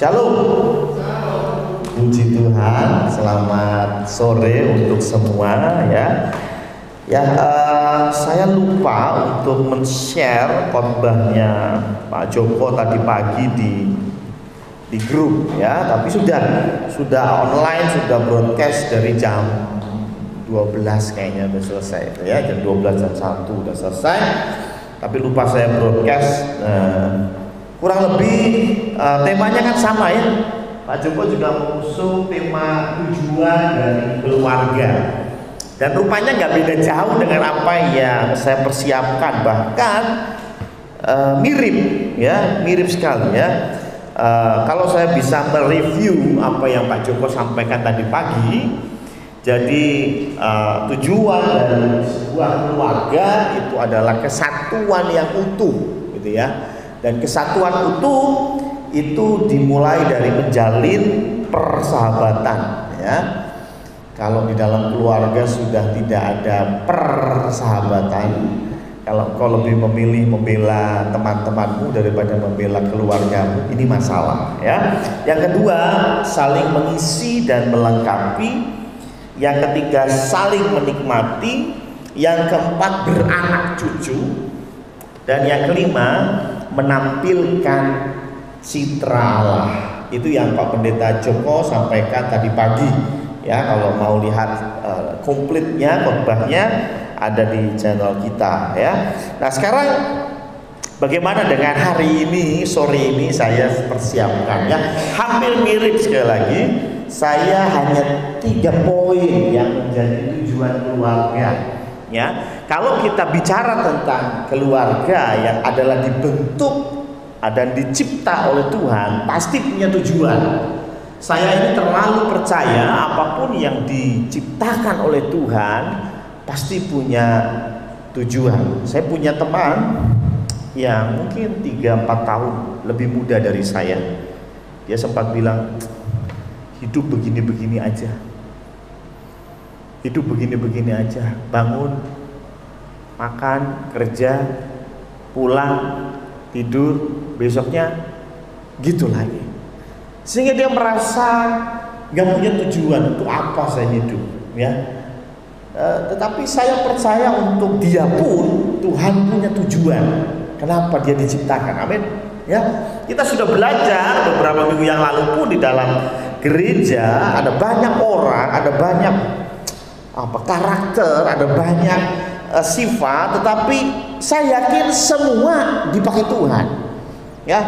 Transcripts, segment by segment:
Shalom. Puji Tuhan, selamat sore untuk semua ya. Saya lupa untuk men-share khotbahnya Pak Joko tadi pagi di grup ya, tapi sudah online, sudah broadcast dari jam 12 kayaknya udah selesai ya, jam 12 jam 1 udah selesai. Tapi lupa saya broadcast. Kurang lebih temanya kan sama ya. Pak Joko juga mengusung tema tujuan dari keluarga, dan rupanya nggak beda jauh dengan apa yang saya persiapkan, bahkan mirip ya, mirip sekali ya. Kalau saya bisa mereview apa yang Pak Joko sampaikan tadi pagi, jadi tujuan dari sebuah keluarga itu adalah kesatuan yang utuh, gitu ya. Dan kesatuan utuh itu dimulai dari menjalin persahabatan ya. Kalau di dalam keluarga sudah tidak ada persahabatan, kalau kau lebih memilih membela teman-temanmu daripada membela keluargamu, ini masalah ya. Yang kedua, saling mengisi dan melengkapi. Yang ketiga, saling menikmati. Yang keempat, beranak cucu. Dan yang kelima, menampilkan citra Allah. Itu yang Pak Pendeta Joko sampaikan tadi pagi ya. Kalau mau lihat komplitnya khotbahnya ada di channel kita ya. Nah, sekarang bagaimana dengan hari ini, sore ini saya persiapkan ya. Hampir mirip sekali lagi. Saya hanya 3 poin yang menjadi tujuan keluarga ya. Kalau kita bicara tentang keluarga yang adalah dibentuk dan dicipta oleh Tuhan, pasti punya tujuan. Saya ini terlalu percaya apapun yang diciptakan oleh Tuhan pasti punya tujuan. Saya punya teman yang mungkin 3-4 tahun lebih muda dari saya. Dia sempat bilang, hidup begini-begini aja. Hidup begini-begini aja. Bangun, makan, kerja, pulang, tidur, besoknya gitu lagi. Sehingga dia merasa gak punya tujuan, untuk apa saya hidup ya. Tetapi saya percaya untuk dia pun Tuhan punya tujuan kenapa dia diciptakan. Amin ya. Kita sudah belajar beberapa minggu yang lalu pun di dalam gereja ada banyak orang, ada banyak karakter, ada banyak sifat, tetapi saya yakin semua dipakai Tuhan ya,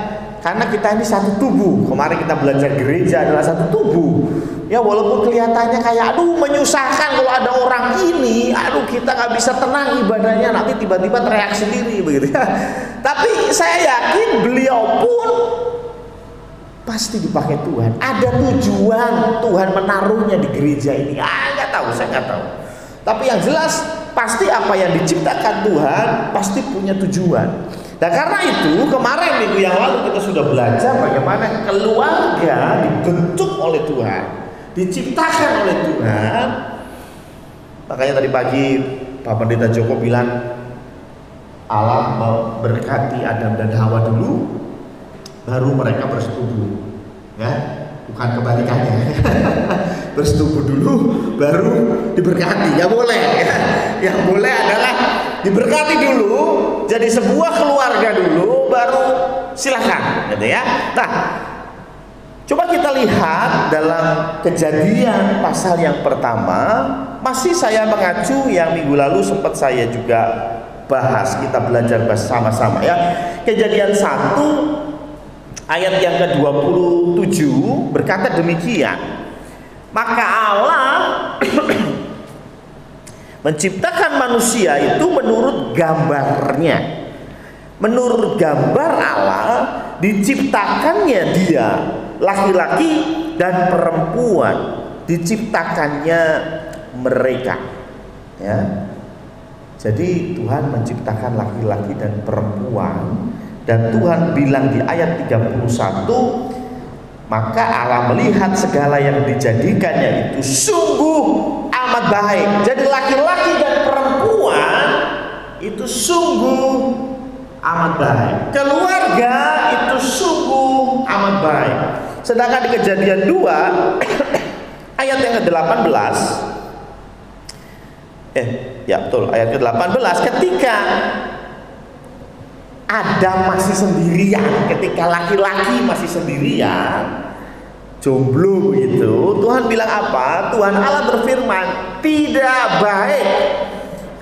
karena kita ini satu tubuh. Kemarin kita belajar gereja adalah satu tubuh ya. Walaupun kelihatannya kayak aduh menyusahkan kalau ada orang ini, aduh kita nggak bisa tenang ibadahnya, nanti tiba-tiba teriak sendiri begitu ya. Tapi saya yakin beliau pun pasti dipakai Tuhan. Ada tujuan Tuhan menaruhnya di gereja ini. Nggak tahu, saya nggak tahu. Tapi yang jelas pasti apa yang diciptakan Tuhan pasti punya tujuan. Nah, karena itu kemarin minggu yang lalu kita sudah belajar bagaimana keluarga dibentuk oleh Tuhan, diciptakan oleh Tuhan. Makanya tadi pagi Pak Pendeta Joko bilang Allah memberkati Adam dan Hawa dulu, baru mereka bersetubuh ya, bukan kebalikannya. Bersetubuh dulu baru diberkati. Ya boleh ya. Yang boleh adalah diberkati dulu, jadi sebuah keluarga dulu, baru silahkan gitu ya. Nah, coba kita lihat dalam Kejadian pasal yang pertama. Masih saya mengacu yang minggu lalu sempat saya juga bahas, kita belajar bersama-sama ya. Kejadian 1 ayat yang ke-27 berkata demikian. Maka Allah menciptakan manusia itu menurut gambarnya. Menurut gambar Allah diciptakannya dia, laki-laki dan perempuan diciptakannya mereka ya. Jadi Tuhan menciptakan laki-laki dan perempuan, dan Tuhan bilang di ayat 31, maka Allah melihat segala yang dijadikannya itu sungguh amat baik. Jadi laki-laki dan perempuan itu sungguh amat baik. Keluarga itu sungguh amat baik. Sedangkan di Kejadian 2 ayat yang ke-18, ayat ke-18, ketika Adam masih sendirian, ketika laki-laki masih sendirian, jomblo gitu, Tuhan bilang apa? Tuhan Allah berfirman, tidak baik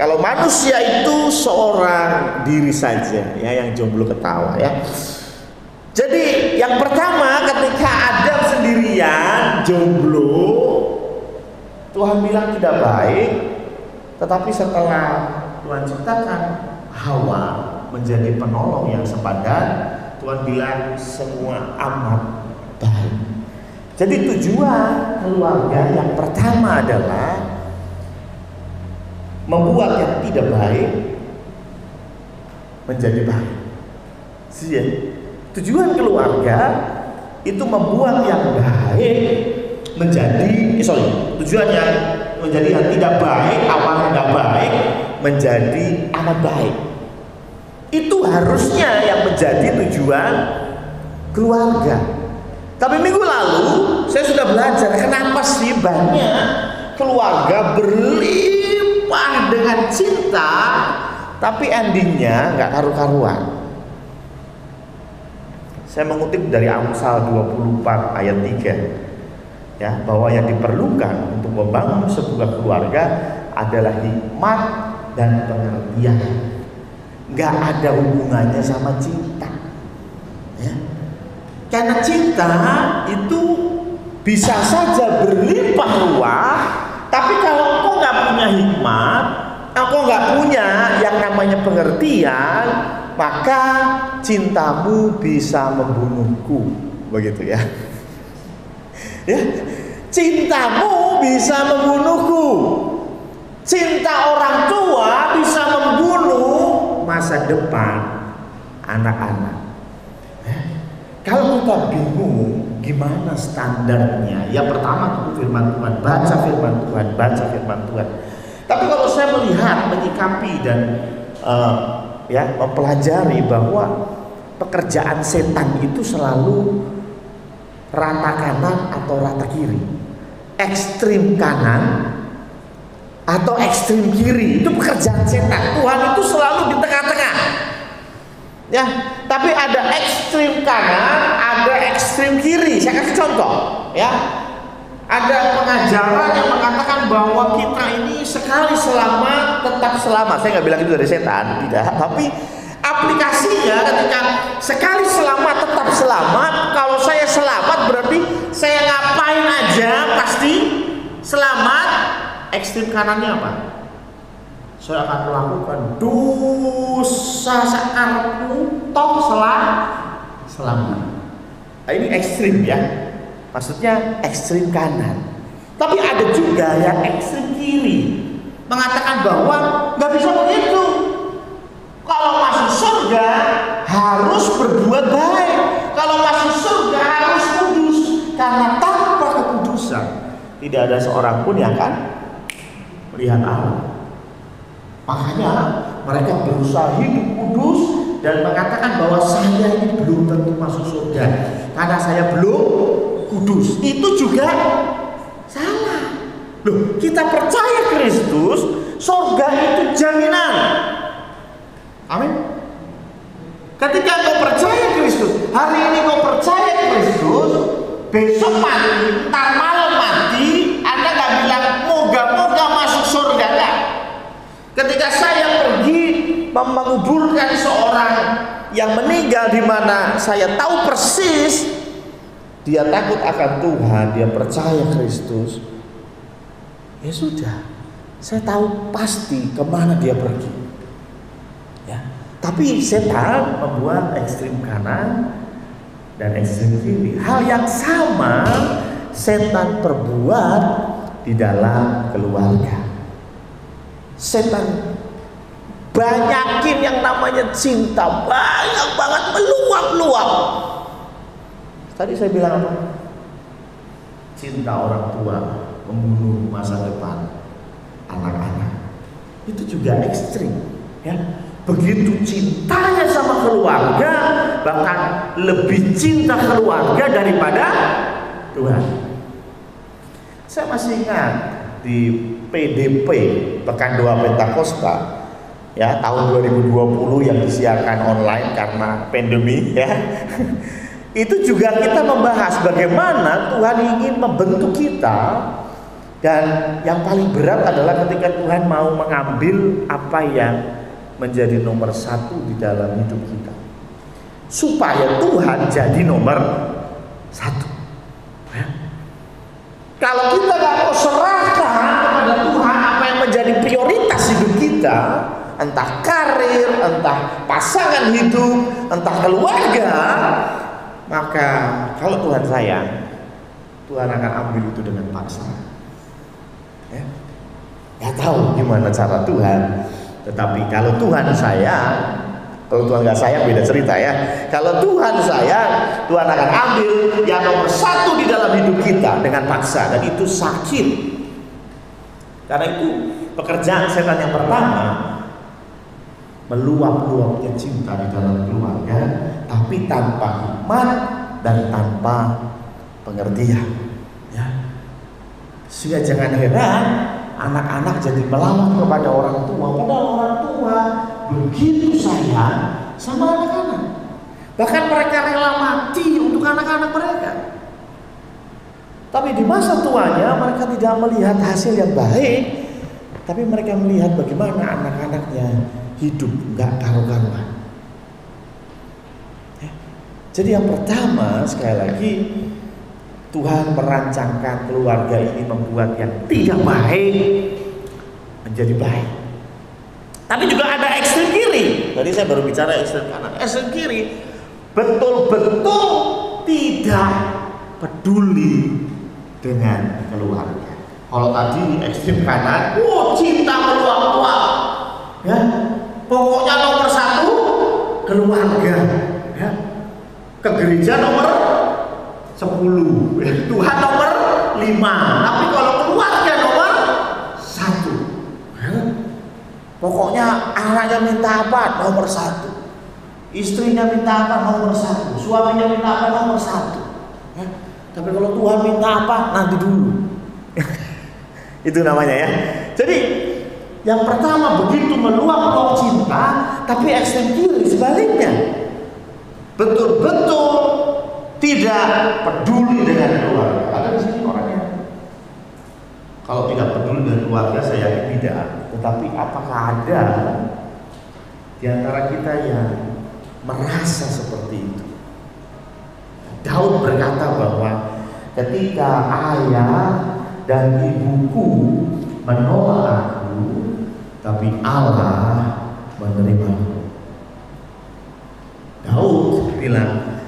kalau manusia itu seorang diri saja, ya, yang jomblo ketawa, ya. Jadi yang pertama, ketika Adam sendirian jomblo, Tuhan bilang tidak baik. Tetapi setelah Tuhan ciptakan Hawa menjadi penolong yang sepadan, Tuhan bilang semua amat baik. Jadi tujuan keluarga yang pertama adalah membuat yang tidak baik menjadi baik. Ya. Tujuan keluarga itu membuat yang baik menjadi, tujuan yang menjadi yang tidak baik, awalnya tidak baik, menjadi amat baik. Itu harusnya yang menjadi tujuan keluarga. Tapi minggu lalu saya sudah belajar kenapa sih banyak keluarga berlimpah dengan cinta, tapi endingnya nggak karu-karuan. Saya mengutip dari Amsal 24 ayat 3, ya, bahwa yang diperlukan untuk membangun sebuah keluarga adalah hikmat dan pengertian. Nggak ada hubungannya sama cinta, ya. Karena cinta itu bisa saja berlimpah ruah, tapi kalau engkau nggak punya hikmat, engkau nggak punya yang namanya pengertian, maka cintamu bisa membunuhku, begitu ya. Ya, cintamu bisa membunuhku. Cinta orang tua bisa membunuh masa depan anak-anak. Kalau kita bingung gimana standarnya, ya pertama itu firman Tuhan, baca firman Tuhan, baca firman Tuhan. Tapi kalau saya melihat, menyikapi dan mempelajari bahwa pekerjaan setan itu selalu rata kanan atau rata kiri, ekstrim kanan atau ekstrim kiri, itu pekerjaan setan. Tuhan itu selalu di tengah-tengah, ya. Tapi ada ekstrim kanan, ada ekstrim kiri. Saya kasih contoh, ya. Ada pengajaran yang mengatakan bahwa kita ini sekali selamat tetap selamat. Saya nggak bilang itu dari setan, tidak. Tapi aplikasinya ketika sekali selamat tetap selamat. Kalau saya selamat berarti saya ngapain aja pasti selamat. Ekstrim kanannya apa? Saya akan melakukan dosa sakarku toh selamat. Nah, ini ekstrim, ya. Maksudnya ekstrim kanan. Tapi ada juga yang ekstrim kiri, mengatakan bahwa nggak bisa begitu. Kalau masuk surga harus berbuat baik. Kalau masuk surga harus kudus. Karena tanpa kekudusan tidak ada seorang pun yang akan melihat Allah. Makanya mereka berusaha hidup kudus dan mengatakan bahwa saya ini belum tentu masuk surga karena saya belum kudus. Itu juga salah. Loh, kita percaya Kristus, surga itu jaminan. Amin. Ketika kau percaya Kristus, hari ini kau percaya Kristus, besok mati, ntar malam mati, Anda gak bilang moga-moga masuk surga, enggak. Ketika saya pergi menguburkan seorang yang meninggal di mana saya tahu persis dia takut akan Tuhan, dia percaya Kristus, ya sudah, saya tahu pasti kemana dia pergi, ya. Tapi setan membuat ekstrim kanan dan ekstrim kiri. Hal yang sama setan perbuat di dalam keluarga. Setan banyakin yang namanya cinta, banyak banget, meluap-luap. Tadi saya bilang apa? Cinta orang tua membunuh masa depan anak-anak. Itu juga ekstrim, ya. begitu cintanya sama keluarga, bahkan lebih cinta keluarga daripada Tuhan. Saya masih ingat di PDP, Pekan Doa Pentakosta, ya, tahun 2020 yang disiarkan online karena pandemi, ya. Itu juga kita membahas bagaimana Tuhan ingin membentuk kita, dan yang paling berat adalah ketika Tuhan mau mengambil apa yang menjadi nomor satu di dalam hidup kita, supaya Tuhan jadi nomor satu. Kalau kita nggak mau serahkan kepada Tuhan apa yang menjadi prioritas hidup kita, entah karir, entah pasangan hidup, entah keluarga, maka kalau Tuhan sayang, Tuhan akan ambil itu dengan paksa. Ya, nggak tahu gimana cara Tuhan, tetapi kalau Tuhan sayang, kalau Tuhan nggak sayang beda cerita, ya. Kalau Tuhan sayang, Tuhan akan ambil yang nomor satu di dalam hidup kita dengan paksa, dan itu sakit. Karena itu pekerjaan setan yang pertama, meluap-luapnya cinta di dalam keluarga, tapi tanpa hikmat dan tanpa pengertian. Ya. Sehingga jangan heran anak-anak jadi melawan kepada orang tua, padahal orang tua begitu sayang sama anak-anak. Bahkan mereka rela mati untuk anak-anak mereka. Tapi di masa tuanya mereka tidak melihat hasil yang baik, tapi mereka melihat bagaimana anak-anaknya hidup nggak karu-karuan. Ya. Jadi yang pertama, sekali lagi, Tuhan merancangkan keluarga ini membuat yang tidak baik menjadi baik. Tapi juga ada ekstrem kiri. Tadi saya baru bicara ekstrem kanan. Ekstrem kiri betul-betul tidak peduli dengan keluarga. Kalau tadi ekstrem kanan, cinta meluap-luap, ya, pokoknya nomor satu keluarga, ya, ke gereja nomor 10, Tuhan nomor 5, tapi kalau keluarga nomor 1. Pokoknya anaknya minta apa, nomor 1. Istrinya minta apa, nomor 1. Suaminya minta apa, nomor 1. Ya. Tapi kalau Tuhan minta apa, nanti dulu. Itu namanya, ya. Jadi yang pertama begitu meluap-luap cinta, tapi ekstrem kiri sebaliknya, betul-betul tidak peduli dengan keluarga. Ada di sini orangnya. Kalau tidak peduli dengan keluarga, saya yakin tidak. Tetapi apakah ada di antara kita yang merasa seperti itu? Daud berkata bahwa ketika ayah dan ibuku menolak aku, tapi Allah menerimaku. Daud bilang,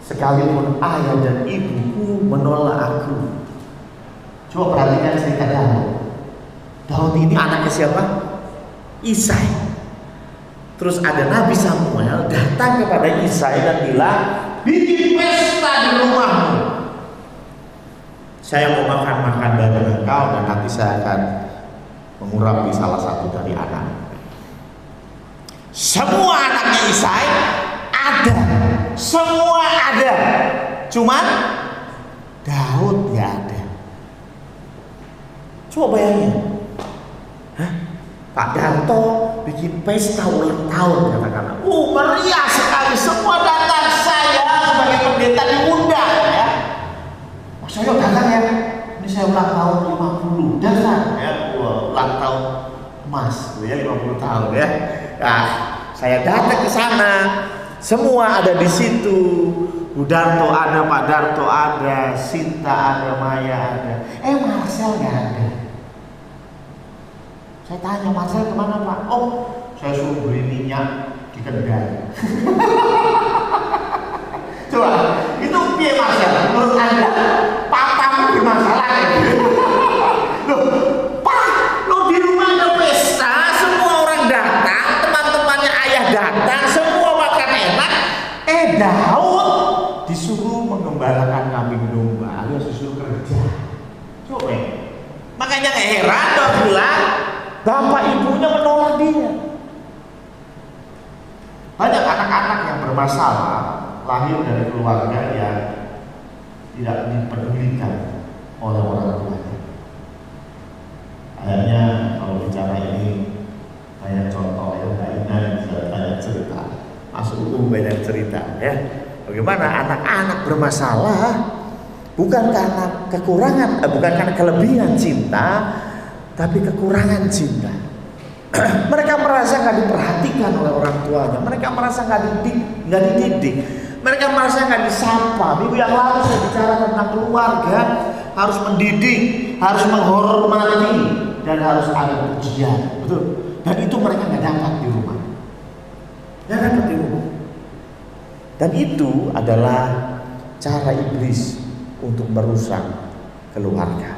sekalipun ayah dan ibuku menolak aku. Coba perhatikan cerita Daud. Daud ini anaknya siapa? Isai. Terus ada Nabi Samuel datang kepada Isai dan bilang, bikin pesta di rumahmu. Saya mau makan bareng engkau, dan nanti saya akan mengurapi salah satu dari anak. Semua anaknya Isai ada, semua ada, cuman Daud nggak ada. Coba bayangin, Pak Darto bikin pesta ulang tahun, katakanlah, meriah sekali, semua datang, saya sebagai pendeta diundang, ya. Saya datang, ya, ini saya ulang tahun 50, datang, ya, ulang tahun emas, ya, 50 tahun, ya. Nah, saya datang ke sana. Semua ada di situ. Bu Darto ada, Pak Darto ada, Sinta ada, Maya ada. Marcel nggak ada. Saya tanya, Marcel kemana, Pak? Oh, saya suruh beli minyak di Kendal. Coba, itu piye Marcel? Menurut Anda, papamu bermasalah ya? Loh, Pak, lo di rumah ada pesta, semua orang datang, teman-temannya ayah datang, semua makan enak. Daud disuruh mengembalakan kambing domba, alias disuruh kerja. Coba, makanya heran Daud bilang, bapak ibunya menolak dia. Banyak anak-anak yang bermasalah lahir dari keluarga yang tidak dipedulikan oleh orang tuanya. Akhirnya kalau bicara ini banyak contoh ya, banyak cerita. Masuk banyak cerita ya. Bagaimana anak-anak bermasalah bukan karena kekurangan, bukan karena kelebihan cinta, tapi kekurangan cinta. Mereka merasa nggak diperhatikan oleh orang tuanya. Mereka merasa nggak dididik. Mereka merasa nggak disapa. Minggu yang lalu saya bicara tentang keluarga harus mendidik, harus menghormati, dan harus ada pujian. Betul. Dan itu mereka nggak dapat di rumah. Nggak dapat di rumah. Dan itu adalah cara iblis untuk merusak keluarga.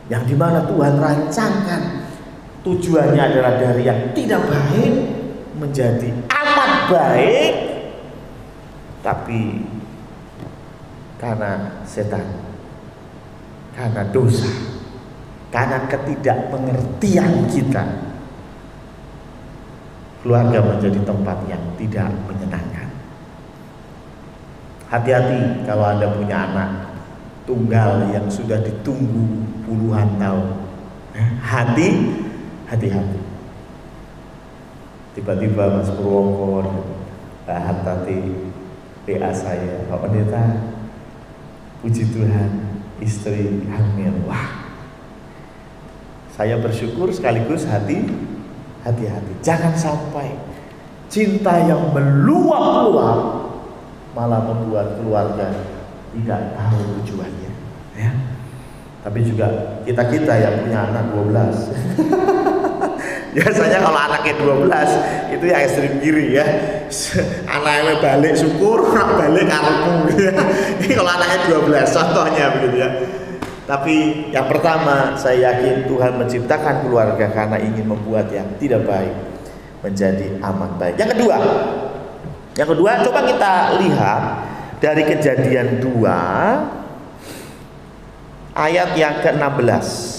Yang dimana Tuhan rancangkan tujuannya adalah dari yang tidak baik menjadi amat baik, tapi karena setan, karena dosa, karena ketidakpengertian kita, keluarga menjadi tempat yang tidak menyenangkan. Hati-hati kalau Anda punya anak tunggal yang sudah ditunggu puluhan tahun. Hati-hati. Tiba-tiba Mas Purwongko, Pak tadi PA saya, Pak Pendeta, puji Tuhan, istri hamil. Wah, saya bersyukur sekaligus hati-hati. Jangan sampai cinta yang meluap-luap malah membuat keluarga tidak tahu tujuannya. Ya. Tapi juga kita yang punya anak 12. Biasanya kalau anaknya 12 itu yang ekstrim kiri ya. Anaknya balik syukur, balik karepmu gitu ya. Ini kalau anaknya 12 contohnya begitu ya. Tapi yang pertama, saya yakin Tuhan menciptakan keluarga karena ingin membuat yang tidak baik menjadi amat baik. Yang kedua coba kita lihat dari Kejadian 2 ayat yang ke-16.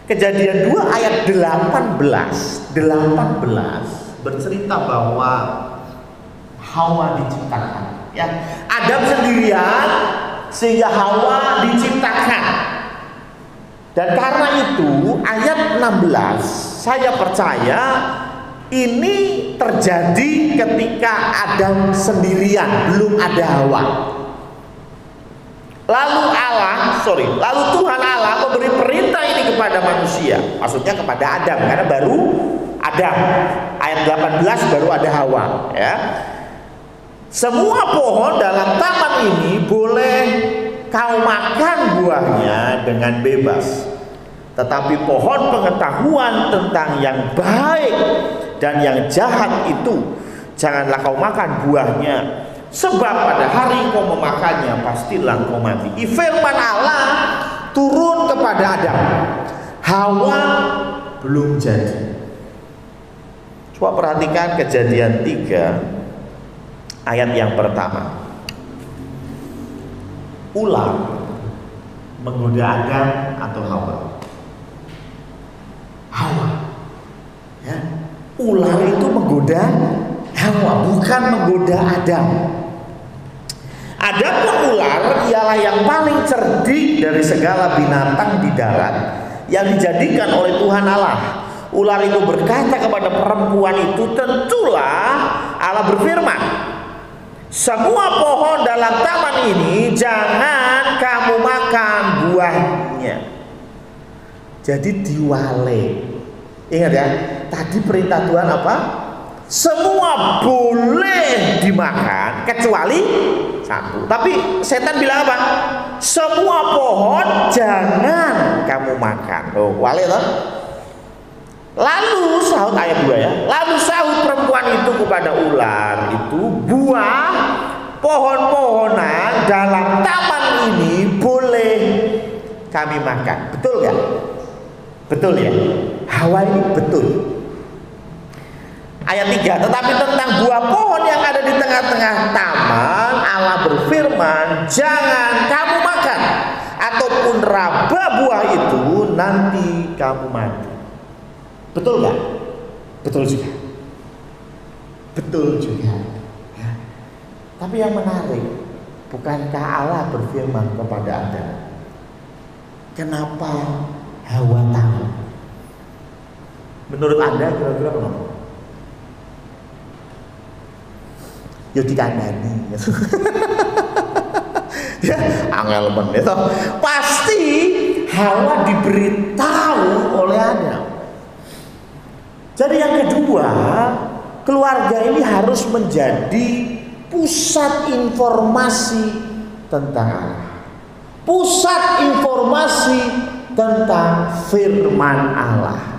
Kejadian 2 ayat 18 bercerita bahwa Hawa diciptakan. Ya, Adam sendirian sehingga Hawa diciptakan. Dan karena itu ayat 16 saya percaya ini terjadi ketika Adam sendirian, belum ada Hawa. Lalu Tuhan Allah memberi perintah ini kepada manusia, maksudnya kepada Adam, karena baru Adam. Ayat 18 baru ada Hawa, ya. Semua pohon dalam taman ini boleh kau makan buahnya dengan bebas, tetapi pohon pengetahuan tentang yang baik dan yang jahat itu janganlah kau makan buahnya. Sebab pada hari kau memakannya pastilah kau mati. Firman Allah turun kepada Adam. Hawa belum jadi. Coba perhatikan Kejadian 3 ayat yang pertama. Ular menggoda Adam atau Hawa? Hawa. Ya. Ular itu menggoda Hawa, bukan menggoda Adam. Adapun ular ialah yang paling cerdik dari segala binatang di darat yang dijadikan oleh Tuhan Allah. Ular itu berkata kepada perempuan itu, tentulah Allah berfirman, semua pohon dalam taman ini jangan kamu makan buahnya. Jadi diwale. Ingat ya, tadi perintah Tuhan apa? Semua boleh dimakan kecuali satu. Tapi setan bilang apa? Semua pohon jangan kamu makan. Oh, wale toh? Lalu sahut ayat 2 ya. Lalu sahut perempuan itu kepada ular itu, buah pohon-pohonan dalam taman ini boleh kami makan. Betul gak? Betul ya? Hawa ini betul. Ayat 3, tetapi tentang buah pohon yang ada di tengah-tengah taman, Allah berfirman, jangan kamu makan, ataupun raba buah itu nanti kamu mati. Betul gak? Betul juga. betul juga. Ya. Tapi yang menarik, bukankah Allah berfirman kepada Adam, kenapa Hawa tahu? Menurut Anda kira-kira kenapa? Ya dikandani. Ya, angel men itu. Pasti Hawa diberitahu oleh Adam. Jadi yang kedua, keluarga ini harus menjadi pusat informasi tentang Allah. Pusat informasi tentang firman Allah.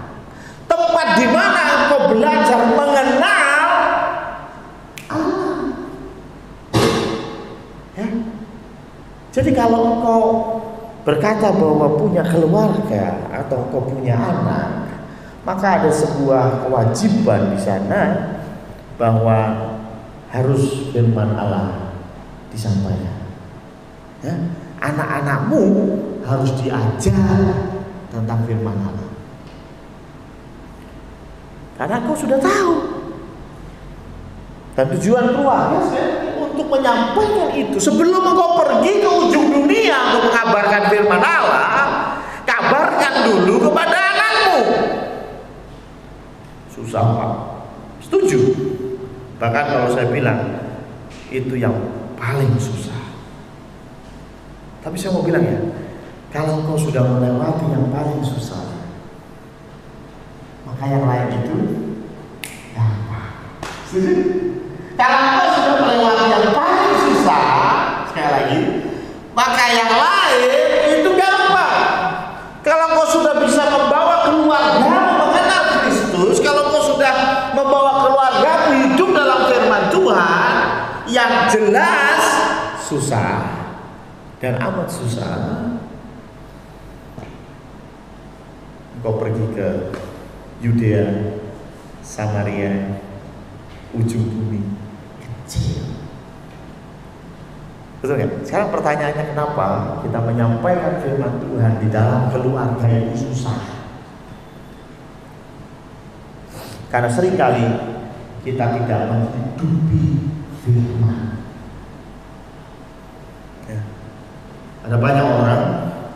Tempat di mana engkau belajar mengenal Allah. Ya. Jadi kalau engkau berkata bahwa punya keluarga atau engkau punya anak, maka ada sebuah kewajiban di sana bahwa harus firman Allah disampaikan. Ya. Anak-anakmu harus diajar tentang firman Allah. Karena kau sudah tahu. Dan tujuan keluarga untuk menyampaikan itu. Sebelum engkau pergi ke ujung dunia untuk mengabarkan firman Allah, kabarkan dulu kepada anakmu. Susah Pak. Setuju? Bahkan kalau saya bilang itu yang paling susah. Tapi saya mau bilang ya, kalau kau sudah melewati yang paling susah, maka yang lain itu gampang. Setuju? Kalau kau sudah melewati yang paling susah, sekali lagi, maka yang lain itu gampang. Kalau kau sudah bisa membawa keluarga mengenal Kristus, kalau kau sudah membawa keluarga hidup dalam firman Tuhan, yang jelas susah dan amat susah. Engkau pergi ke Yudea, Samaria, ujung bumi kecil. Betul ya? Sekarang pertanyaannya, kenapa kita menyampaikan firman Tuhan di dalam keluarga itu susah? Karena seringkali kita tidak menghidupi firman. Ya. Ada banyak orang,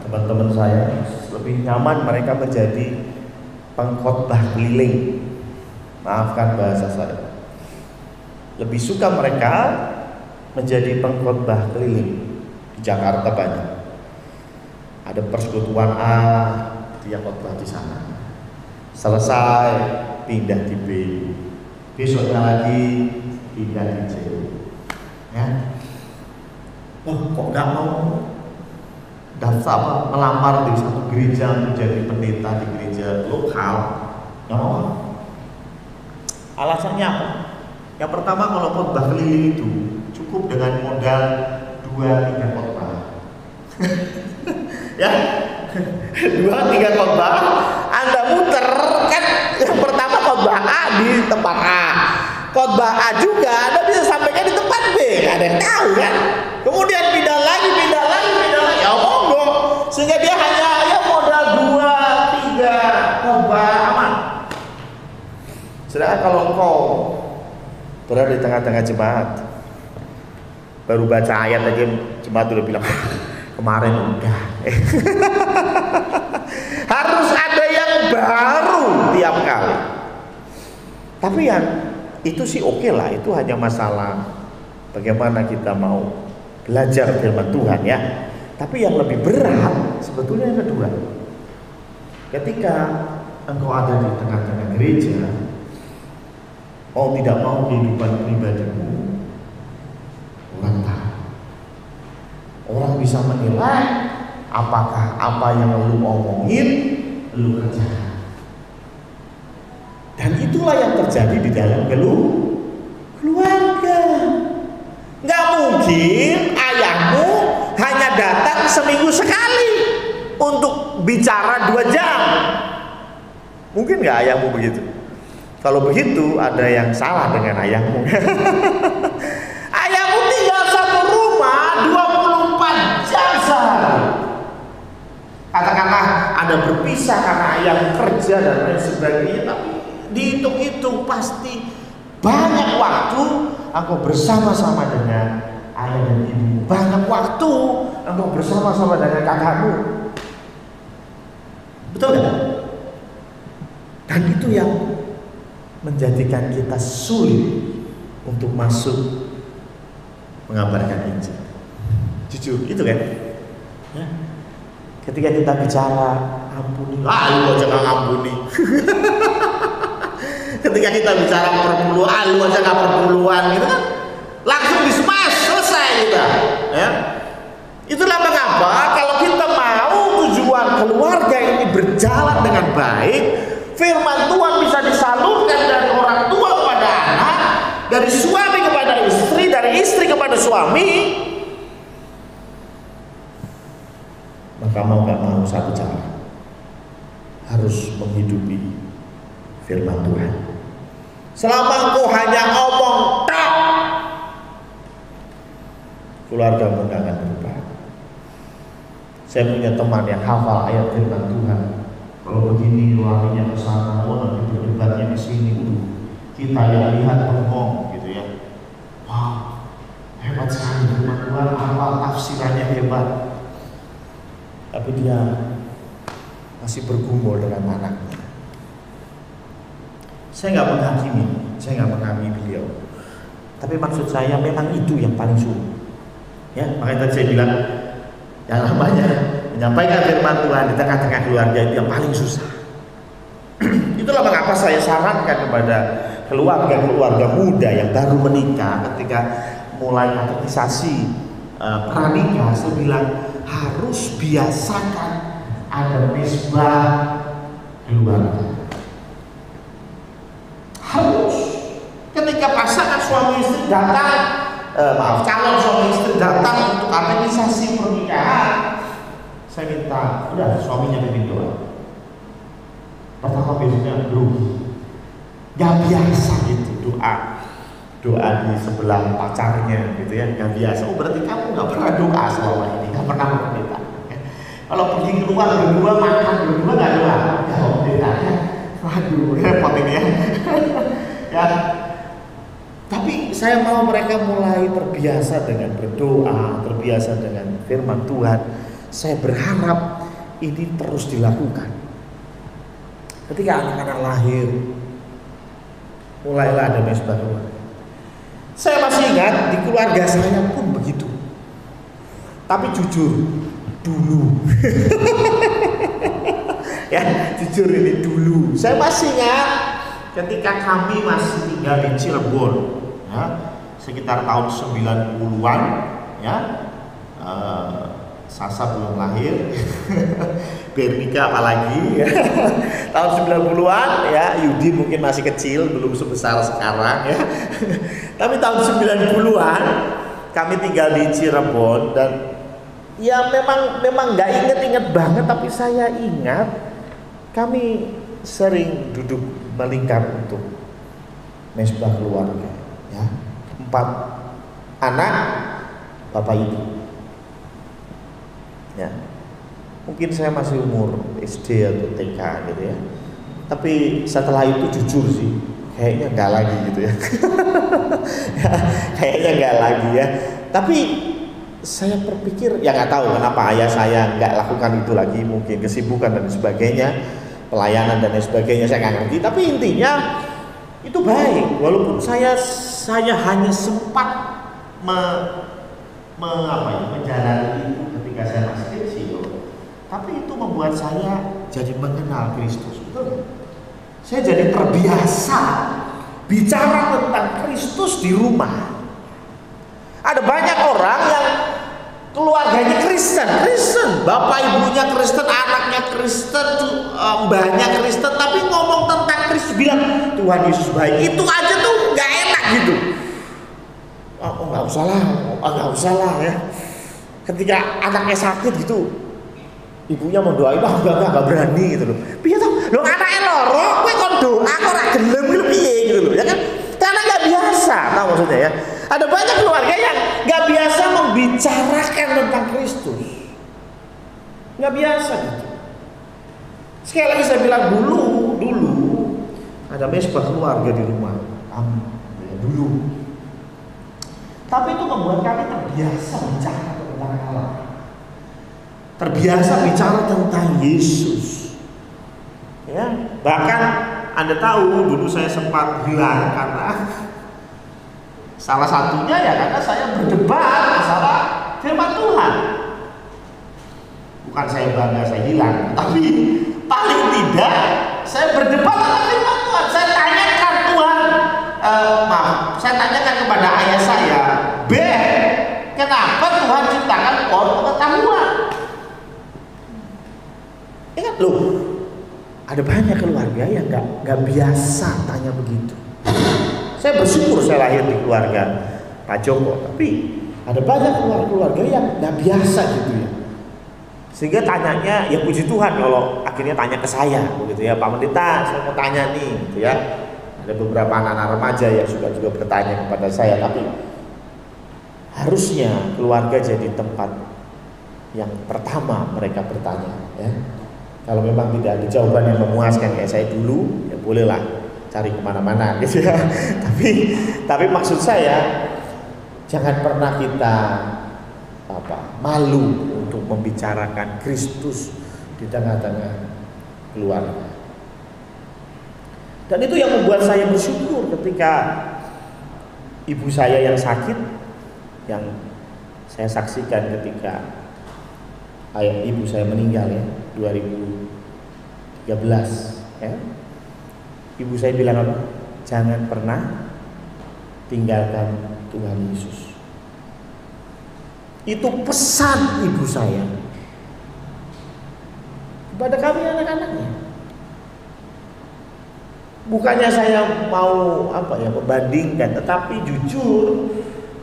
teman-teman saya, lebih nyaman mereka menjadi pengkhotbah keliling. Maafkan bahasa saya. Lebih suka mereka menjadi pengkhotbah keliling. Di Jakarta banyak. Ada persekutuan A, dia khotbah di sana. Selesai, pindah di B. Besoknya lagi pindah di C. Ya. Oh, kok nggak mau daftar melamar di satu gereja menjadi pendeta di gereja lokal? Nggak mau. Alasannya apa? Yang pertama, kalau khotbah keliling itu cukup dengan modal 2-3 khotbah. Ya, 2-3 khotbah, Anda muter kan. Yang pertama khotbah A di tempat A, khotbah A juga Anda bisa sampaikan di tempat B, ada yang tahu kan. Kemudian pindah lagi, ya monggo. Sehingga dia hanya ya modal 2-3 khotbah aman. Sedangkan kalau engkau berada di tengah-tengah jemaat, baru baca ayat aja jemaat udah bilang kemarin udah. Harus ada yang baru tiap kali. Tapi yang itu sih oke lah, itu hanya masalah bagaimana kita mau belajar firman Tuhan ya. Tapi yang lebih berat sebetulnya yang kedua. Ketika engkau ada di tengah-tengah gereja, mau tidak mau kehidupan pribadimu orang tahu. Orang bisa menilai apakah apa yang lu omongin lu kerjakan. Dan itulah yang terjadi di dalam keluarga. Nggak mungkin ayahmu hanya datang seminggu sekali untuk bicara 2 jam. Mungkin nggak ayahmu begitu? Kalau begitu ada yang salah dengan ayahmu. Ayahmu tinggal satu rumah 24 jam sehari. Katakanlah ada berpisah karena ayah kerja dan lain sebagainya, tapi dihitung-hitung pasti Banyak waktu engkau bersama-sama dengan ayah dan ibu. Banyak waktu engkau bersama-sama dengan kakakmu. Betul nggak? Dan itu yang menjadikan kita sulit untuk masuk mengabarkan Injil. Jujur, itu kan? Ya. Ketika kita bicara ampuni, lu aja nggak ngampuni. Ketika kita bicara perpuluhan, lu aja nggak perpuluhan, gitu kan? Langsung dismas, selesai kita. Ya. Itulah mengapa kalau kita mau tujuan keluarga ini berjalan dengan baik, firman Tuhan bisa disalurkan dari orang tua kepada anak, dari suami kepada istri, dari istri kepada suami. Maka mau gak mau satu cara, harus menghidupi firman Tuhan. Selama engkau hanya ngomong tak, keluargamu gak akan berubah. Saya punya teman yang hafal ayat firman Tuhan. Kalau begini larinya ke sana, nanti berdebatnya di sini. Kita yang lihat bengong gitu ya. Wow, hebat sekali firman Tuhan, hafal tafsirannya hebat. Tapi dia masih bergumul dengan anaknya. Saya nggak menghakimi, saya nggak menghakimi beliau. Tapi maksud saya memang itu yang paling sulit. Ya, makanya tadi saya bilang yang namanya menyampaikan firman Tuhan di tengah-tengah keluarga itu yang paling susah. Itulah mengapa saya sarankan kepada keluarga-keluarga muda yang baru menikah, ketika mulai katekisasi pranikah, saya bilang harus biasakan ada mesbah keluarga. Harus. Ketika pasangan suami istri datang, calon suami istri datang untuk katekisasi pernikahan, saya minta, udah suaminya bimbing doa. Pertama biasanya gak biasa gitu doa di sebelah pacarnya gitu ya, gak biasa. Oh berarti kamu gak pernah doa selama ini, gak pernah berdoa. Kalau pergi keluar berdua makan berdua gak doa, ya beda ya. Waduh repot ini ya. Ya. Tapi saya mau mereka mulai terbiasa dengan berdoa, terbiasa dengan firman Tuhan. Saya berharap ini terus dilakukan. Ketika anak-anak lahir, mulailah ada mesbah keluarga. Saya masih ingat di keluarga saya pun begitu. Tapi jujur, dulu. Ya, jujur ini dulu. Saya masih ingat ketika kami masih tinggal di Cirebon, ya, sekitar tahun 90-an, ya. Sasa belum lahir, Bernika apalagi ya. Tahun 90-an ya, Yudi mungkin masih kecil, belum sebesar sekarang ya. Tapi tahun 90-an kami tinggal di Cirebon dan ya memang nggak inget banget, tapi saya ingat kami sering duduk melingkar untuk mesbah keluarga ya. 4 anak, bapak ibu. Ya, mungkin saya masih umur SD atau TK gitu ya. Tapi setelah itu jujur sih, kayaknya nggak lagi gitu ya. Ya, kayaknya nggak lagi ya. Tapi saya berpikir, ya nggak tahu kenapa ayah saya nggak lakukan itu lagi, mungkin kesibukan dan sebagainya, pelayanan dan sebagainya, saya nggak ngerti. Tapi intinya itu baik, walaupun saya hanya sempat menjalani itu ketika saya masih kecil, tapi itu membuat saya jadi mengenal Kristus. Betul? Saya jadi terbiasa bicara tentang Kristus di rumah. Ada banyak orang yang keluarganya Kristen, bapak ibunya Kristen, anaknya Kristen, mbahnya Kristen, tapi ngomong tentang Kristus, bilang Tuhan Yesus baik, itu aja tuh nggak enak gitu. Oh nggak usah lah ya. Ketika anaknya sakit gitu, ibunya mau doain, nggak berani gitu loh. Piye toh, lo anaknya loro, kowe kon doa kok ora gelem gitu piye gitu loh, ya kan? Karena nggak biasa, tahu maksudnya ya. Ada banyak keluarga yang nggak biasa membicarakan tentang Kristus, nggak biasa gitu. Sekali lagi saya bilang dulu ada mesbah keluarga di rumah kami. dulu. Tapi itu membuat kami terbiasa bicara tentang Allah, terbiasa bicara tentang Yesus. Ya, bahkan Anda tahu dulu saya sempat hilang karena salah satunya ya karena saya berdebat masalah firman Tuhan. Bukan saya bangga saya hilang, tapi paling tidak saya berdebat tentang firman Tuhan. Saya tanyakan Tuhan, saya tanyakan kepada ayah saya, kenapa Tuhan ciptakan pohon pengetahuan? Ingat loh, ada banyak keluarga yang nggak biasa tanya begitu. Saya bersyukur saya lahir di keluarga Pak Joko, tapi ada banyak keluarga yang nggak biasa gitu ya. Sehingga tanyanya ya puji Tuhan kalau akhirnya tanya ke saya begitu ya, Pak Pendeta saya mau tanya nih gitu ya. Ada beberapa anak-anak remaja yang juga bertanya kepada saya, tapi harusnya keluarga jadi tempat yang pertama mereka bertanya ya. Kalau memang tidak ada jawaban yang memuaskan kayak saya dulu, ya bolehlah cari kemana-mana gitu ya. Tapi maksud saya jangan pernah kita malu untuk membicarakan Kristus di tengah-tengah keluarga. Dan itu yang membuat saya bersyukur ketika ibu saya yang sakit, yang saya saksikan ketika ibu saya meninggal ya 2013 ya. Ibu saya bilang apa? Jangan pernah tinggalkan Tuhan Yesus. Itu pesan ibu saya kepada kami anak-anaknya. Bukannya saya mau membandingkan, tetapi jujur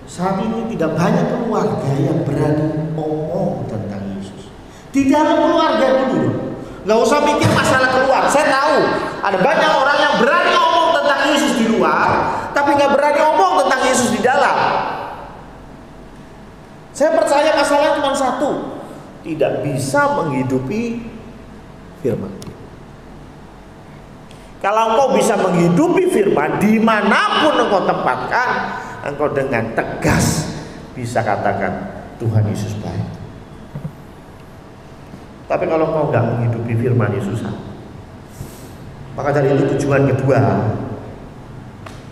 saat ini tidak banyak keluarga yang berani ngomong tentang Yesus. Di dalam keluarga dulu, nggak usah mikir masalah keluar. Saya tahu ada banyak orang yang berani ngomong tentang Yesus di luar, tapi nggak berani ngomong tentang Yesus di dalam. Saya percaya masalahnya cuma satu, tidak bisa menghidupi firman. Kalau engkau bisa menghidupi firman dimanapun engkau tempatkan, engkau dengan tegas bisa katakan Tuhan Yesus baik. Tapi kalau engkau nggak menghidupi firman Yesus, maka dari itu tujuan kedua,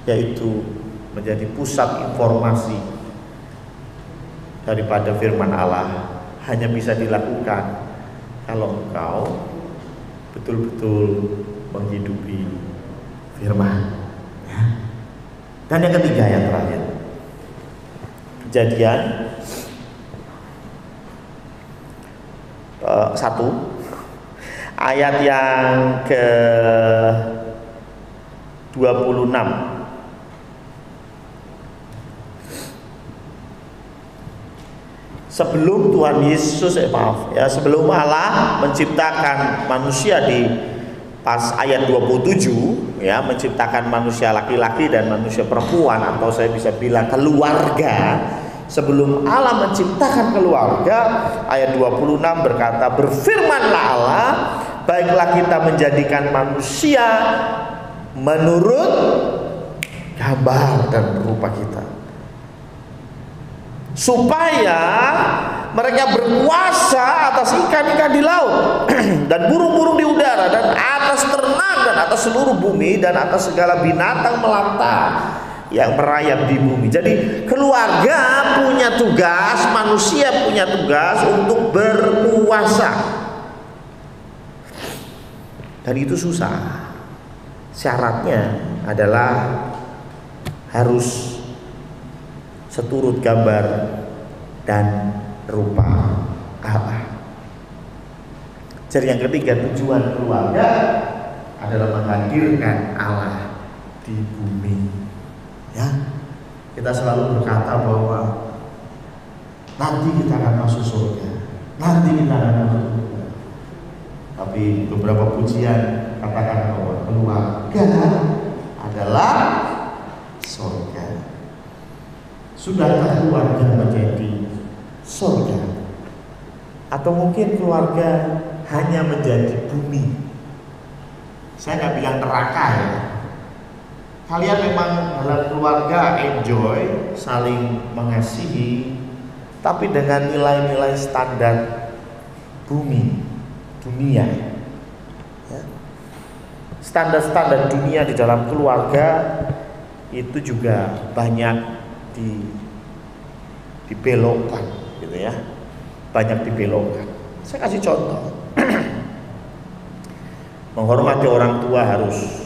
yaitu menjadi pusat informasi daripada firman Allah, hanya bisa dilakukan kalau engkau betul-betul menghidupi firman. Dan yang ketiga, yang terakhir, Kejadian 1 ayat yang ke 26. Sebelum Tuhan Yesus sebelum Allah menciptakan manusia di pas ayat 27 ya, menciptakan manusia laki-laki dan manusia perempuan, atau saya bisa bilang keluarga. Sebelum Allah menciptakan keluarga, ayat 26 berkata, berfirmanlah Allah, baiklah kita menjadikan manusia menurut gambar dan rupa kita, supaya mereka berkuasa atas ikan-ikan di laut dan burung-burung di udara dan atas ternak dan atas seluruh bumi dan atas segala binatang melata yang merayap di bumi. Jadi keluarga punya tugas, manusia punya tugas untuk berkuasa. Dan itu susah. Syaratnya adalah harus seturut gambar dan rupa Allah. Jadi yang ketiga, tujuan keluarga adalah menghadirkan Allah di bumi. Ya, kita selalu berkata bahwa nanti kita akan masuk surga, nanti kita akan masuk surga. Tapi beberapa pujian katakan bahwa keluarga adalah surga. Sudahkah keluarga menjadi surga? Atau mungkin keluarga hanya menjadi bumi? Saya nggak bilang neraka ya, kalian memang dalam keluarga enjoy, saling mengasihi, tapi dengan nilai-nilai standar bumi, dunia. Ya. Standar-standar dunia di dalam keluarga itu juga banyak dibelokkan, gitu ya. Banyak dibelokkan. Saya kasih contoh. Menghormati orang tua harus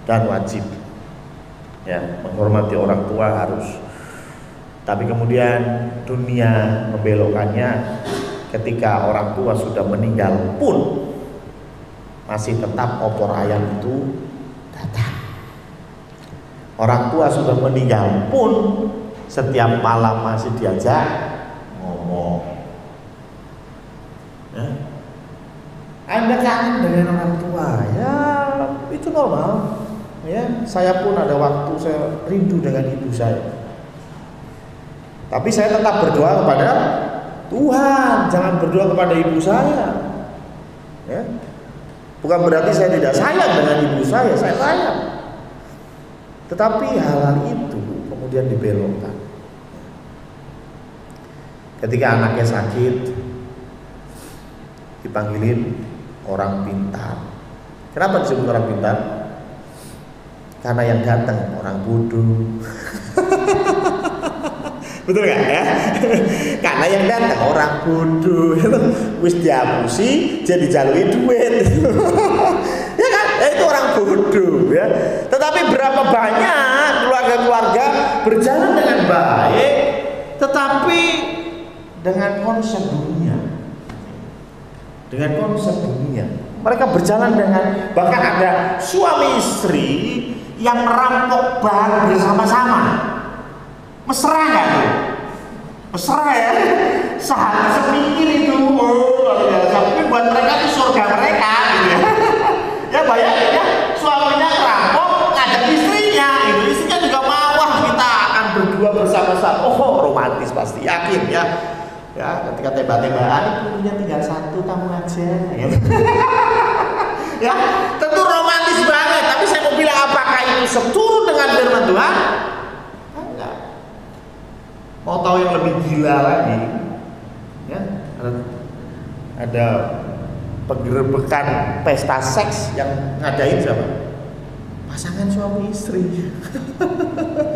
dan wajib, ya, menghormati orang tua harus. Tapi kemudian dunia membelokkannya ketika orang tua sudah meninggal pun masih tetap opor ayam itu datang. Orang tua sudah meninggal pun setiap malam masih diajak ngomong. Ya. Anda kangen dengan orang tua, ya itu normal. Ya, saya pun ada waktu saya rindu dengan ibu saya. Tapi saya tetap berdoa kepada Tuhan, jangan berdoa kepada ibu saya. Ya. Bukan berarti saya tidak sayang dengan ibu saya sayang. Tetapi hal-hal itu kemudian dibelokkan. Ketika anaknya sakit, dipanggilin orang pintar. Kenapa disebut orang pintar? Karena yang datang orang bodoh. Betul gak ya? Karena yang datang orang bodoh. Wis dihapusi jadi jalui duit. Ya kan? Itu orang bodoh ya. Tetapi berapa banyak keluarga-keluarga berjalan dengan baik, tetapi dengan konsep dunia. Dengan konsep dunia. Mereka berjalan dengan, bahkan ada suami istri yang merampok bahan bersama-sama. Mesra nggak tuh? Mesra ya, sehati sepikir itu. Oh, luar biasa. Mungkin buat mereka itu surga mereka, gitu ya. Ya bayangin ya, suaminya merampok ngajak istrinya, gitu. Istrinya juga mau, wah kita akan berdua bersama-sama. Oh, romantis pasti, yakin ya. Ya, ketika tembak-tembakan punya tinggal satu, kamu aja. Gitu. Ya, tentu romantis banget. Tapi saya mau bilang, apakah itu seturut dengan firman Tuhan? Enggak. Mau tahu yang lebih gila lagi? Ya, ada penggerebekan pesta seks yang ngadain siapa? Pasangan suami istri.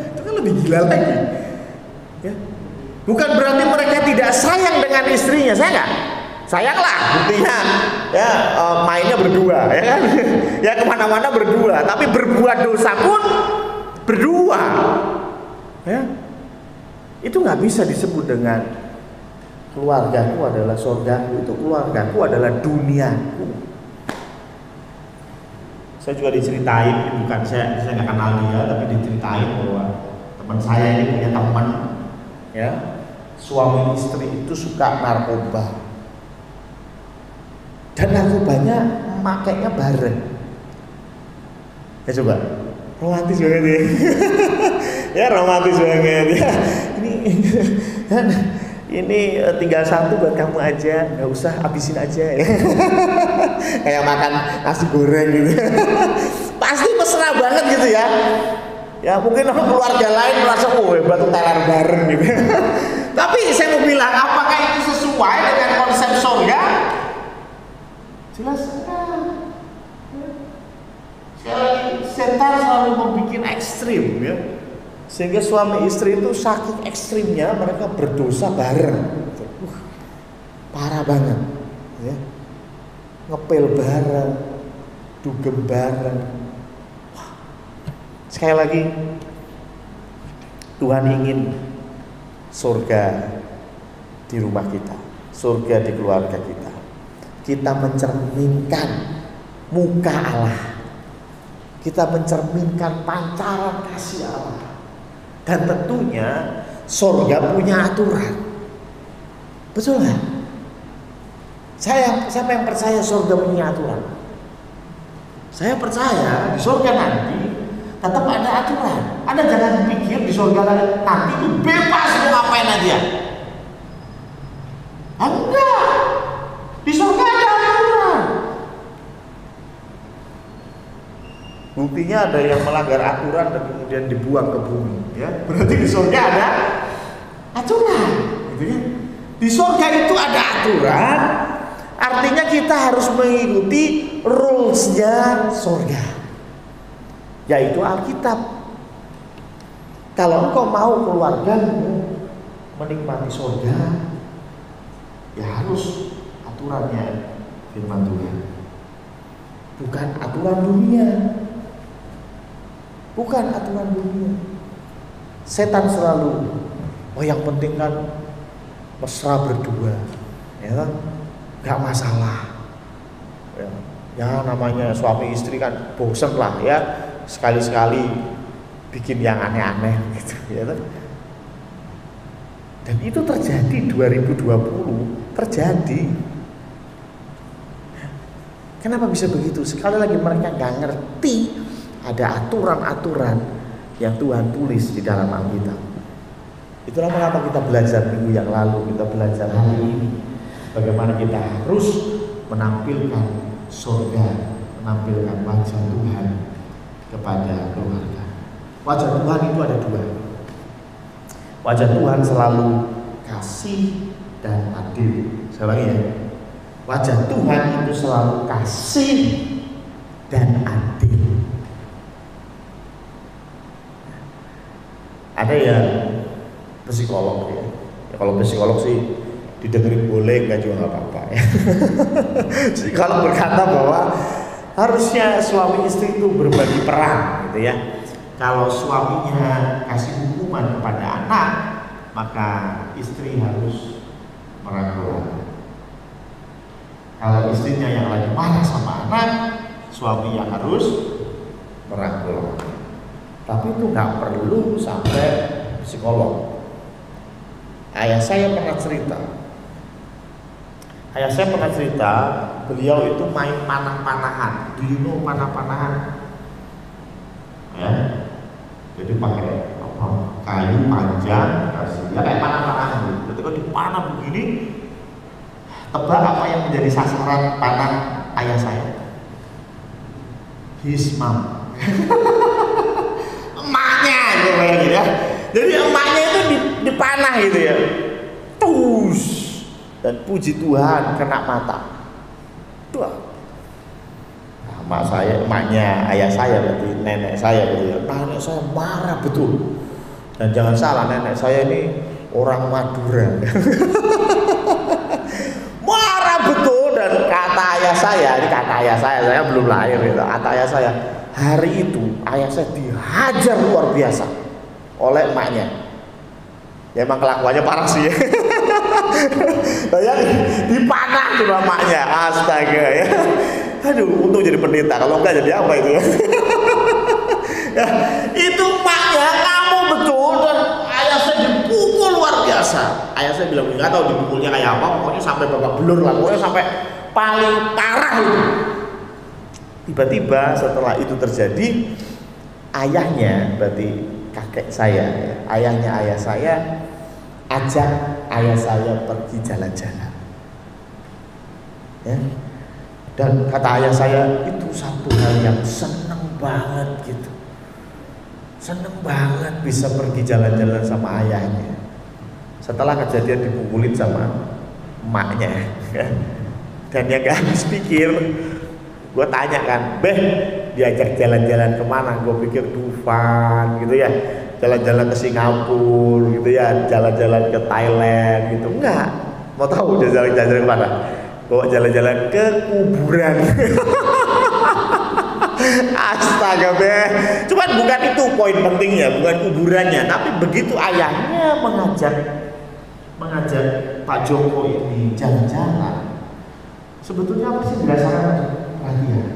Itu kan lebih gila lagi. Ya. Bukan berarti mereka tidak sayang dengan istrinya, saya enggak. Sayanglah, buktinya ya mainnya berdua, ya kan? Ya kemana-mana berdua, tapi berbuat dosa pun berdua. Ya, itu nggak bisa disebut dengan keluargaku adalah surgaku, itu keluargaku adalah duniaku. Saya juga diceritain, bukan saya nggak kenal dia, tapi diceritain bahwa teman saya ini punya teman, ya, suami istri itu suka narkoba. Dan narkobanya makainya bareng. Ya coba, romantis banget ya. Ya romantis banget ya. Ini tinggal satu buat kamu aja, nggak usah habisin aja ya. Kayak makan nasi goreng gitu. Pasti mesra banget gitu ya. Ya mungkin keluarga lain merasa oh hebat tuh teler bareng gitu. Tapi saya mau bilang, apakah itu sesuai dengan konsep surga? Jelas enggak. Sekali lagi, setan selalu membuat ekstrim ya. Sehingga suami istri itu saking ekstrimnya mereka berdosa bareng. Parah banget ya. Ngepel bareng, dugem bareng. Sekali lagi, Tuhan ingin surga di rumah kita, surga di keluarga kita. Kita mencerminkan muka Allah, kita mencerminkan pancaran kasih Allah, dan tentunya surga punya aturan. Betul nggak? Siapa yang percaya surga punya aturan? Saya percaya di surga nanti tetap ada aturan. Anda jangan pikir di surga nanti itu bebas mau ngapain aja. Enggak. Di surga ada aturan. Buktinya ada yang melanggar aturan dan kemudian dibuang ke bumi, ya. Berarti di surga ada aturan, gitu ya. Di surga itu ada aturan, artinya kita harus mengikuti rules-nya surga, yaitu Alkitab. Kalau engkau mau keluargamu menikmati surga, ya harus aturannya firman Tuhan, bukan aturan dunia. Bukan aturan dunia. Setan selalu, oh yang penting kan mesra berdua, ya, nggak masalah. Ya namanya suami istri kan bosen lah ya, sekali-sekali bikin yang aneh-aneh gitu, ya. Dan itu terjadi 2020, terjadi. Kenapa bisa begitu? Sekali lagi mereka nggak ngerti ada aturan-aturan yang Tuhan tulis di dalam Alkitab. Itulah mengapa kita belajar minggu yang lalu, kita belajar hari ini, bagaimana kita harus menampilkan surga, menampilkan wajah Tuhan kepada keluarga. Wajah Tuhan itu ada dua. Wajah Tuhan selalu kasih dan adil. Saya ulangi ya. Wajah Tuhan itu selalu kasih dan adil. Ada yang psikolog ya. Kalau psikolog sih didengerin boleh, nggak juga nggak apa-apa ya. Kalau berkata bahwa harusnya suami istri itu berbagi peran gitu ya. Kalau suaminya kasih hukuman kepada anak, maka istri harus merangkul. Kalau istrinya yang lagi marah sama anak, suami yang harus merangkul. Tapi itu nggak perlu sampai psikolog. Ayah saya pernah cerita, beliau itu main panah-panahan. Do you know panah-panahan? Ya, jadi pakai kayu panjang, ya kayak panah-panahan. Ketika dipanah begini, tebak apa yang menjadi sasaran panah ayah saya? His mom. Emaknya gitu ya. Jadi emaknya itu dipanah gitu ya. Tus. Dan puji Tuhan kena mata. Tuh. Nah, emaknya ayah saya berarti nenek saya gitu ya. Nenek saya marah betul. Dan jangan salah, nenek saya ini orang Madura. Marah betul, dan kata ayah saya belum lahir gitu. Kata ayah saya, hari itu ayah saya dihajar luar biasa oleh emaknya. Ya emang kelakuannya parah sih ya. Dipanah tuh emaknya, astaga ya. Aduh, untung jadi pendeta, kalau enggak jadi apa itu ya. Ya, itu emaknya ngamuk betul, dan ayah saya dipukul luar biasa. Ayah saya bilang nggak tahu dipukulnya kayak apa, pokoknya sampai babak belur lah, pokoknya sampai paling parah itu. Tiba-tiba setelah itu terjadi, ayahnya, berarti kakek saya, ayahnya ayah saya ajak ayah saya pergi jalan-jalan. Ya. Dan kata ayah saya, itu satu hal yang seneng banget gitu. Seneng banget bisa pergi jalan-jalan sama ayahnya. Setelah kejadian dipukulin sama emaknya. Dan dia gak habis pikir, gue tanya kan, Beh, diajak jalan-jalan kemana? Gue pikir Dufan gitu ya, jalan-jalan ke Singapura gitu ya, jalan-jalan ke Thailand gitu. Enggak, mau tahu dia jalan-jalan kemana? Bawa jalan-jalan ke kuburan. Astaga Beh, cuman bukan itu poin pentingnya, bukan kuburannya, tapi begitu ayahnya mengajak Pak Joko ini jalan-jalan, sebetulnya apa sih berdasarkan perhatian,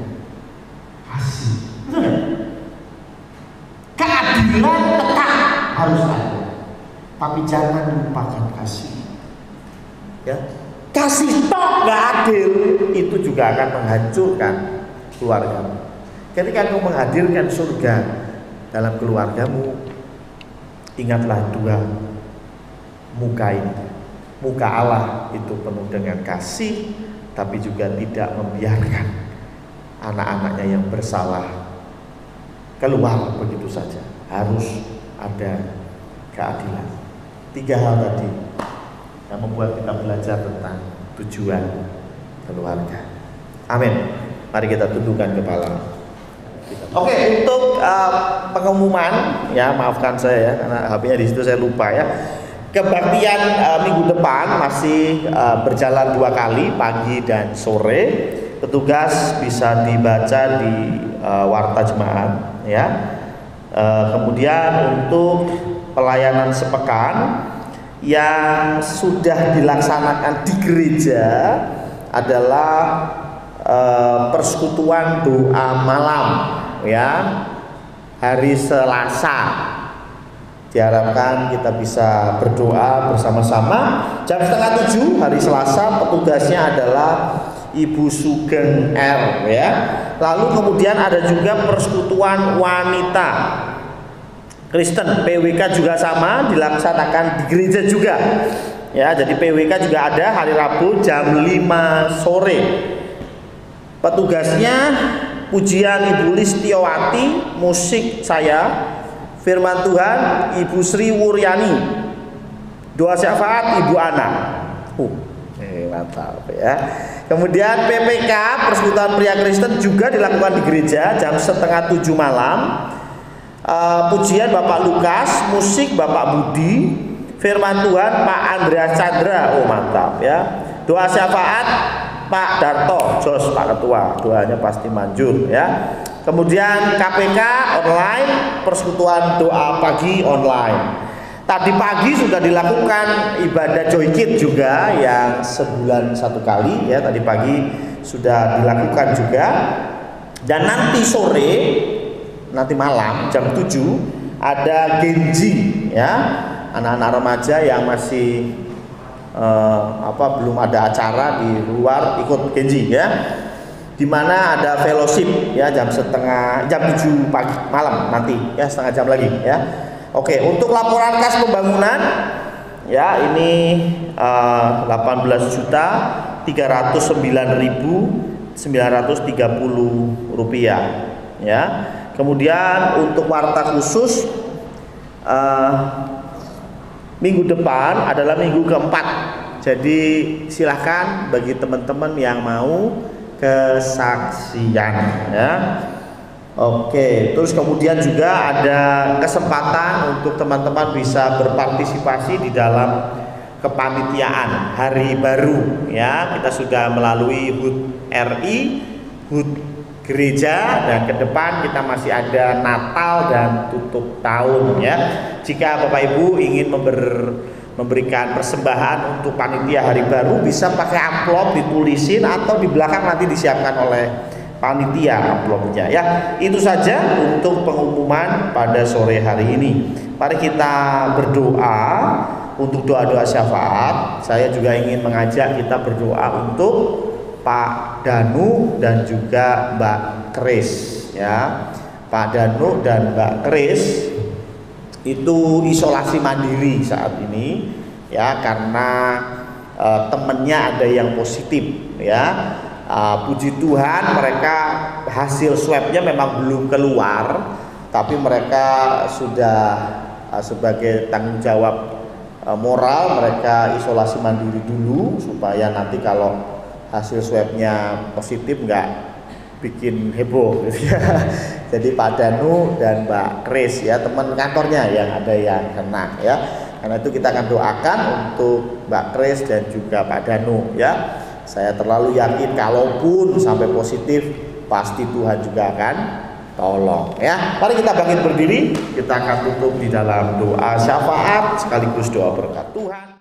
kasih, betul nggak? Keadilan tetap harus ada, tapi jangan lupakan kasih. Ya, kasih tok nggak adil itu juga akan menghancurkan keluarga. Ketika kamu menghadirkan surga dalam keluargamu, ingatlah dua muka ini. Muka Allah itu penuh dengan kasih, tapi juga tidak membiarkan anak-anaknya yang bersalah keluar begitu saja. Harus ada keadilan. 3 hal tadi yang membuat kita belajar tentang tujuan keluarga. Amin. Mari kita tundukkan kepala. Oke, untuk pengumuman, ya maafkan saya ya, karena HP-nya di situ saya lupa ya. Kebaktian minggu depan masih berjalan 2 kali, pagi dan sore. Petugas bisa dibaca di Warta Jemaat, ya. Kemudian untuk pelayanan sepekan yang sudah dilaksanakan di gereja adalah persekutuan doa malam, ya, hari Selasa. Diharapkan kita bisa berdoa bersama-sama jam 6:30 hari Selasa. Petugasnya adalah Ibu Sugeng R, ya. Lalu kemudian ada juga persekutuan wanita Kristen, PWK juga sama, dilaksanakan di gereja juga, ya. Jadi PWK juga ada hari Rabu jam 5 sore. Petugasnya pujian Ibu Listiawati, musik saya, firman Tuhan Ibu Sri Wuryani, doa syafaat Ibu Ana. Mantap ya. Kemudian PPK, Persekutuan Pria Kristen, juga dilakukan di gereja jam 6:30 malam. Pujian Bapak Lukas, musik Bapak Budi, firman Tuhan Pak Andreas Chandra. Mantap ya. Doa syafaat Pak Darto Jos, Pak Ketua, doanya pasti manjur ya. Kemudian KPK online, persekutuan doa pagi online. Tadi pagi sudah dilakukan ibadah Joy Kid juga yang sebulan 1 kali ya. Tadi pagi sudah dilakukan juga. Dan nanti sore, nanti malam jam 7 ada Genji ya. Anak-anak remaja yang masih belum ada acara di luar ikut Genji ya, dimana ada fellowship ya jam 7 pagi malam nanti ya, setengah jam lagi ya. Oke, untuk laporan kas pembangunan ya ini 18.309.930 rupiah ya. Kemudian untuk warta khusus minggu depan adalah minggu keempat. Jadi silahkan bagi teman-teman yang mau kesaksian ya. Oke, terus kemudian juga ada kesempatan untuk teman-teman bisa berpartisipasi di dalam kepanitiaan hari baru ya. Kita sudah melalui HUT RI, HUT gereja, dan ke depan kita masih ada Natal dan tutup tahun ya. Jika Bapak Ibu ingin memberikan persembahan untuk panitia hari baru, bisa pakai amplop ditulisin atau di belakang nanti disiapkan oleh panitia amplopnya ya. Itu saja untuk pengumuman pada sore hari ini. Mari kita berdoa untuk doa-doa syafaat. Saya juga ingin mengajak kita berdoa untuk Pak Danu dan juga Mbak Kris ya. Pak Danu dan Mbak Kris itu isolasi mandiri saat ini ya, karena temennya ada yang positif ya. Puji Tuhan mereka hasil swabnya memang belum keluar, tapi mereka sudah sebagai tanggung jawab moral mereka isolasi mandiri dulu supaya nanti kalau hasil swabnya positif nggak bikin heboh gitu ya. Jadi Pak Danu dan Mbak Kris ya, teman kantornya yang ada yang kena ya. Karena itu kita akan doakan untuk Mbak Kris dan juga Pak Danu ya. Saya terlalu yakin kalaupun sampai positif pasti Tuhan juga akan tolong ya. Mari kita bangkit berdiri, kita akan tutup di dalam doa syafaat sekaligus doa berkat Tuhan.